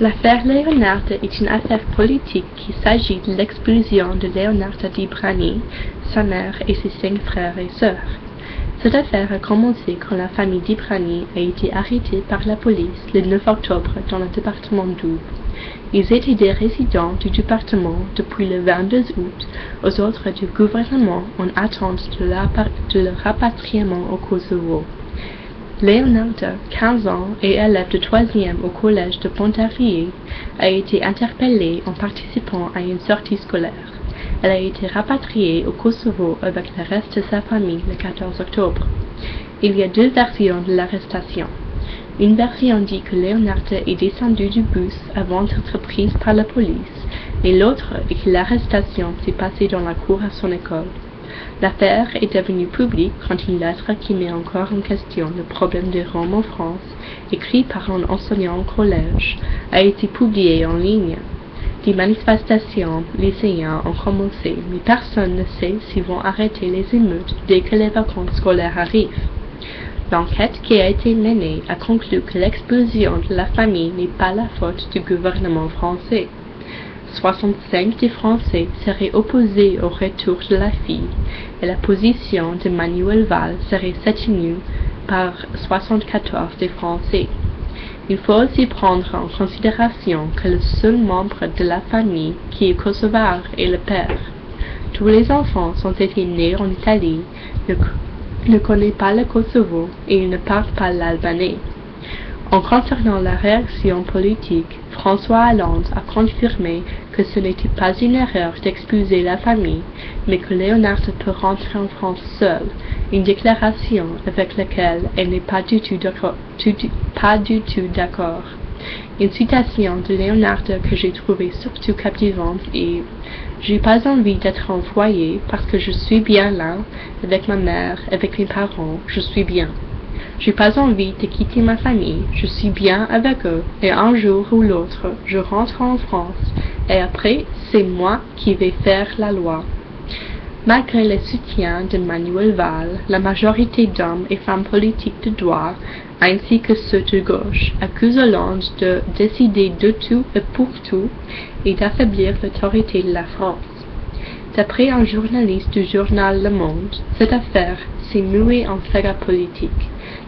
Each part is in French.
L'affaire Léonard est une affaire politique qui s'agit de l'expulsion de Léonard Dibrani, sa mère et ses 5 frères et sœurs. Cette affaire a commencé quand la famille Dibrani a été arrêtée par la police le 9 octobre dans le département d'Aube. Ils étaient des résidents du département depuis le 22 août aux ordres du gouvernement en attente de leur rapatriement au Kosovo. Léonard, 15 ans et élève de 3e au collège de Pontarlier, a été interpellée en participant à une sortie scolaire. Elle a été rapatriée au Kosovo avec le reste de sa famille le 14 octobre. Il y a 2 versions de l'arrestation. Une version dit que Léonard est descendu du bus avant d'être prise par la police, et l'autre est que l'arrestation s'est passée dans la cour à son école. L'affaire est devenue publique quand une lettre qui met encore en question le problème des Roms en France, écrite par un enseignant au collège, a été publiée en ligne. Des manifestations lycéennes ont commencé, mais personne ne sait s'ils vont arrêter les émeutes dès que les vacances scolaires arrivent. L'enquête qui a été menée a conclu que l'expulsion de la famille n'est pas la faute du gouvernement français. 65 des Français seraient opposés au retour de la fille, et la position de Manuel Valls serait soutenue par 74 des Français. Il faut aussi prendre en considération que le seul membre de la famille qui est kosovar est le père. Tous les enfants ont été nés en Italie, ne connaissent pas le Kosovo et ils ne parlent pas l'albanais. En concernant la réaction politique, François Hollande a confirmé que ce n'était pas une erreur d'expulser la famille, mais que Léonard peut rentrer en France seule, une déclaration avec laquelle elle n'est pas du tout d'accord. Une citation de Léonard que j'ai trouvée surtout captivante est « J'ai pas envie d'être envoyée parce que je suis bien là, avec ma mère, avec mes parents, je suis bien. J'ai pas envie de quitter ma famille, je suis bien avec eux, et un jour ou l'autre, je rentre en France, et après, c'est moi qui vais faire la loi. » Malgré le soutien de Manuel Valls, la majorité d'hommes et femmes politiques de droite, ainsi que ceux de gauche, accusent Hollande de décider de tout et pour tout, et d'affaiblir l'autorité de la France. D'après un journaliste du journal Le Monde, cette affaire s'est muée en saga politique,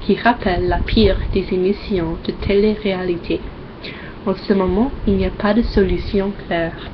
qui rappelle la pire des émissions de télé-réalité. En ce moment, il n'y a pas de solution claire.